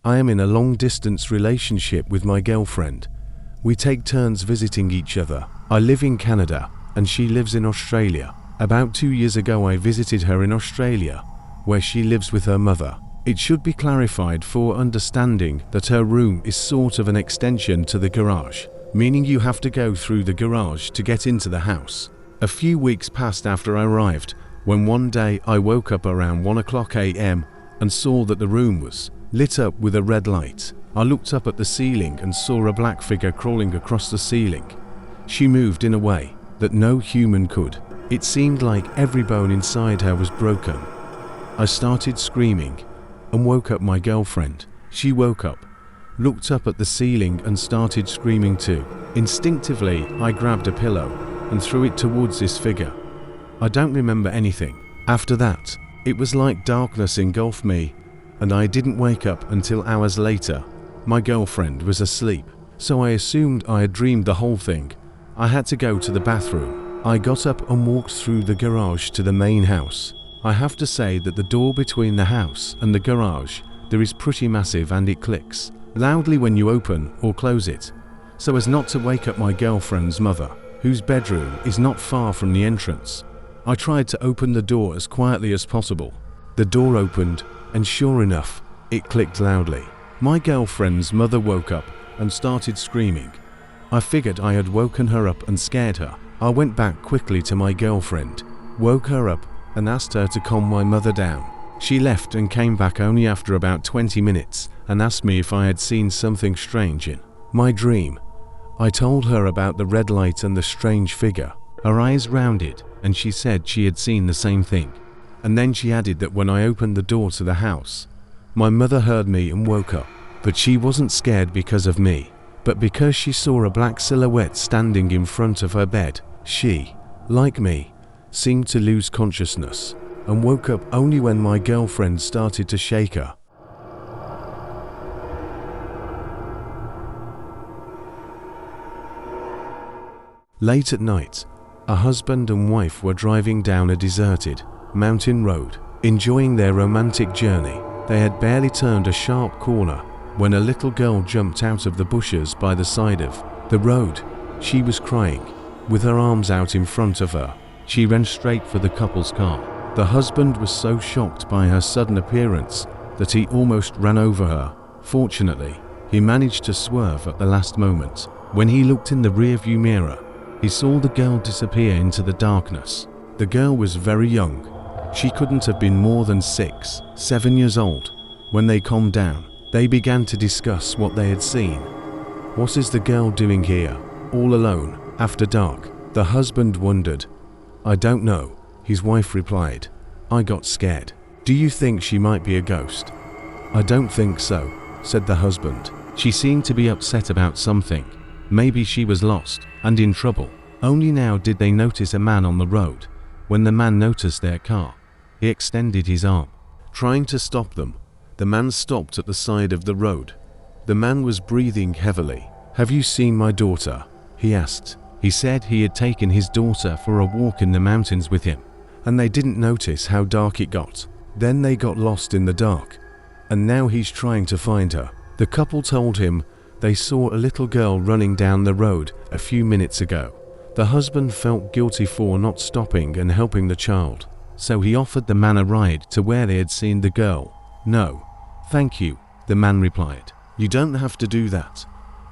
I am in a long-distance relationship with my girlfriend. We take turns visiting each other. I live in Canada, and she lives in Australia. About 2 years ago I visited her in Australia, where she lives with her mother. It should be clarified for understanding that her room is sort of an extension to the garage, meaning you have to go through the garage to get into the house. A few weeks passed after I arrived, when one day I woke up around 1:00 a.m. and saw that the room was lit up with a red light. I looked up at the ceiling and saw a black figure crawling across the ceiling. She moved in a way that no human could. It seemed like every bone inside her was broken. I started screaming and woke up my girlfriend. She woke up, looked up at the ceiling and started screaming too. Instinctively, I grabbed a pillow and threw it towards this figure. I don't remember anything. After that, it was like darkness engulfed me, and I didn't wake up until hours later. My girlfriend was asleep, so I assumed I had dreamed the whole thing. I had to go to the bathroom. I got up and walked through the garage to the main house. I have to say that the door between the house and the garage there is pretty massive, and it clicks loudly when you open or close it, so as not to wake up my girlfriend's mother, whose bedroom is not far from the entrance. I tried to open the door as quietly as possible. The door opened, and sure enough, it clicked loudly. My girlfriend's mother woke up and started screaming. I figured I had woken her up and scared her. I went back quickly to my girlfriend, woke her up, and asked her to calm my mother down. She left and came back only after about 20 minutes and asked me if I had seen something strange in my dream. I told her about the red light and the strange figure. Her eyes rounded, and she said she had seen the same thing. And then she added that when I opened the door to the house, my mother heard me and woke up. But she wasn't scared because of me, but because she saw a black silhouette standing in front of her bed. She, like me, seemed to lose consciousness and woke up only when my girlfriend started to shake her. Late at night, a husband and wife were driving down a deserted mountain road, enjoying their romantic journey. They had barely turned a sharp corner when a little girl jumped out of the bushes by the side of the road. She was crying, with her arms out in front of her. She ran straight for the couple's car. The husband was so shocked by her sudden appearance that he almost ran over her. Fortunately, he managed to swerve at the last moment. When he looked in the rearview mirror, he saw the girl disappear into the darkness. The girl was very young. She couldn't have been more than 6, 7 years old. When they calmed down, they began to discuss what they had seen. What is the girl doing here, all alone, after dark? The husband wondered. I don't know, his wife replied. I got scared. Do you think she might be a ghost? I don't think so, said the husband. She seemed to be upset about something. Maybe she was lost and in trouble. Only now did they notice a man on the road. When the man noticed their car, he extended his arm, trying to stop them. The man stopped at the side of the road. The man was breathing heavily. Have you seen my daughter? He asked. He said he had taken his daughter for a walk in the mountains with him, and they didn't notice how dark it got. Then they got lost in the dark, and now he's trying to find her. The couple told him they saw a little girl running down the road a few minutes ago. The husband felt guilty for not stopping and helping the child, so he offered the man a ride to where they had seen the girl. No, thank you, the man replied. You don't have to do that.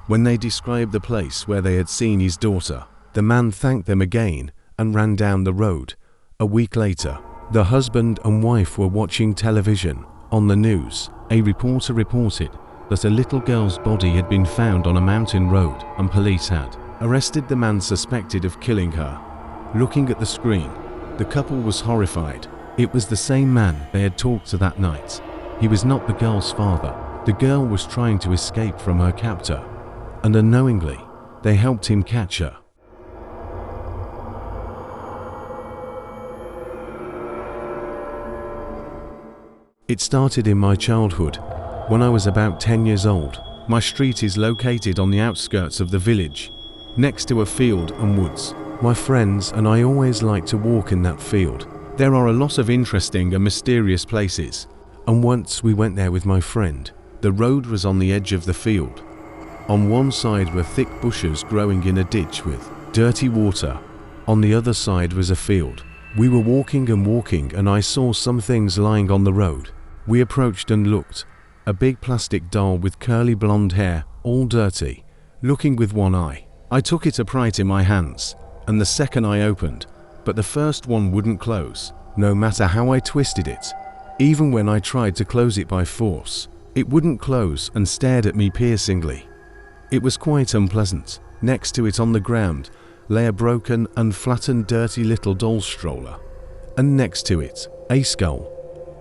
When they described the place where they had seen his daughter, the man thanked them again and ran down the road. A week later, the husband and wife were watching television. On the news, a reporter reported that a little girl's body had been found on a mountain road, and police had arrested the man suspected of killing her. Looking at the screen, the couple was horrified. It was the same man they had talked to that night. He was not the girl's father. The girl was trying to escape from her captor, and unknowingly, they helped him catch her. It started in my childhood, when I was about 10 years old. My street is located on the outskirts of the village, next to a field and woods. My friends and I always like to walk in that field. There are a lot of interesting and mysterious places, and once we went there with my friend. The road was on the edge of the field. On one side were thick bushes growing in a ditch with dirty water. On the other side was a field. We were walking and I saw some things lying on the road. We approached and looked. A big plastic doll with curly blonde hair, all dirty, looking with one eye. I took it upright in my hands, and the second eye opened, but the first one wouldn't close, no matter how I twisted it. Even when I tried to close it by force, it wouldn't close and stared at me piercingly. It was quite unpleasant. Next to it on the ground lay a broken and flattened dirty little doll stroller, and next to it, a skull.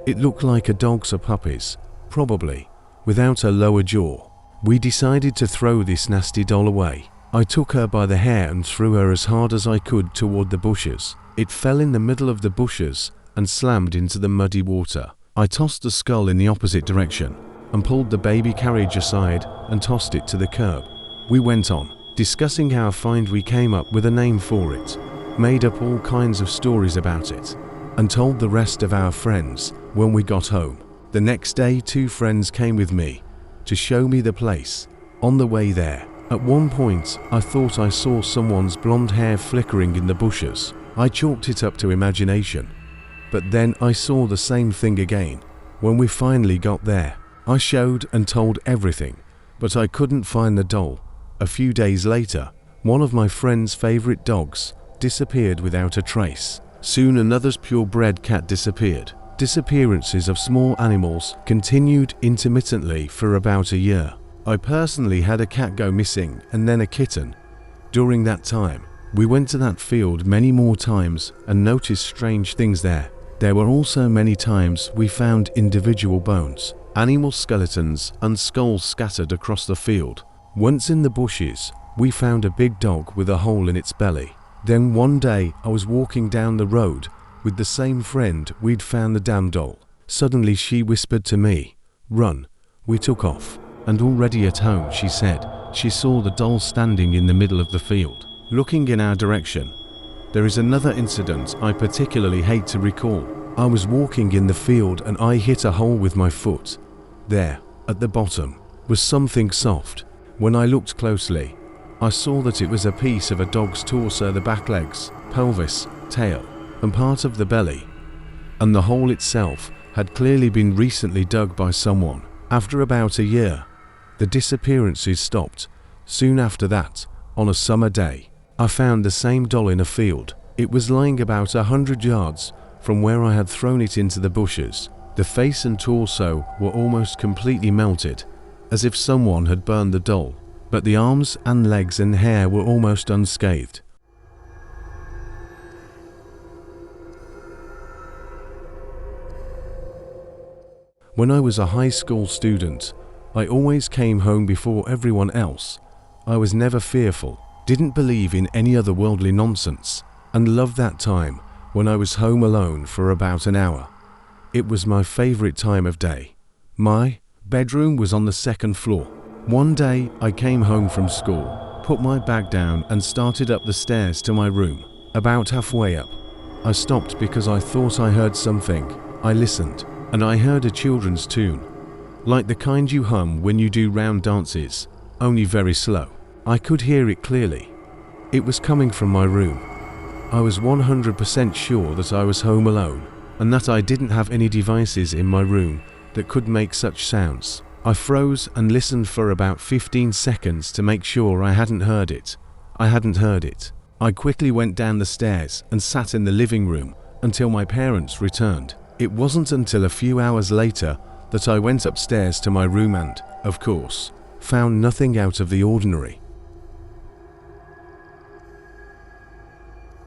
It looked like a dog's or puppy's, probably, without a lower jaw. We decided to throw this nasty doll away. I took her by the hair and threw her as hard as I could toward the bushes. It fell in the middle of the bushes and slammed into the muddy water. I tossed the skull in the opposite direction and pulled the baby carriage aside and tossed it to the curb. We went on, discussing our find. We came up with a name for it, made up all kinds of stories about it, and told the rest of our friends when we got home. The next day, 2 friends came with me to show me the place. On the way there, at one point, I thought I saw someone's blonde hair flickering in the bushes. I chalked it up to imagination, but then I saw the same thing again. When we finally got there, I showed and told everything, but I couldn't find the doll. A few days later, one of my friend's favorite dogs disappeared without a trace. Soon another's purebred cat disappeared. Disappearances of small animals continued intermittently for about a year. I personally had a cat go missing and then a kitten. During that time, we went to that field many more times and noticed strange things there. There were also many times we found individual bones, animal skeletons and skulls scattered across the field. Once in the bushes, we found a big dog with a hole in its belly. Then one day I was walking down the road with the same friend we'd found the damn doll. Suddenly she whispered to me, "Run." We took off, and already at home she said she saw the doll standing in the middle of the field, looking in our direction. There is another incident I particularly hate to recall. I was walking in the field and I hit a hole with my foot. There, at the bottom, was something soft. When I looked closely, I saw that it was a piece of a dog's torso, the back legs, pelvis, tail, and part of the belly, and the hole itself had clearly been recently dug by someone. After about a year, the disappearances stopped. Soon after that, on a summer day, I found the same doll in a field. It was lying about 100 yards from where I had thrown it into the bushes. The face and torso were almost completely melted, as if someone had burned the doll, but the arms and legs and hair were almost unscathed. When I was a high school student, I always came home before everyone else. I was never fearful, didn't believe in any other worldly nonsense, and loved that time when I was home alone for about an hour. It was my favorite time of day. My bedroom was on the 2nd floor. One day I came home from school, put my bag down and started up the stairs to my room. About halfway up, I stopped because I thought I heard something. I listened, and I heard a children's tune, like the kind you hum when you do round dances, only very slow. I could hear it clearly. It was coming from my room. I was 100% sure that I was home alone, and that I didn't have any devices in my room that could make such sounds. I froze and listened for about 15 seconds to make sure I hadn't heard it. I hadn't heard it. I quickly went down the stairs and sat in the living room until my parents returned. It wasn't until a few hours later that I went upstairs to my room and, of course, found nothing out of the ordinary.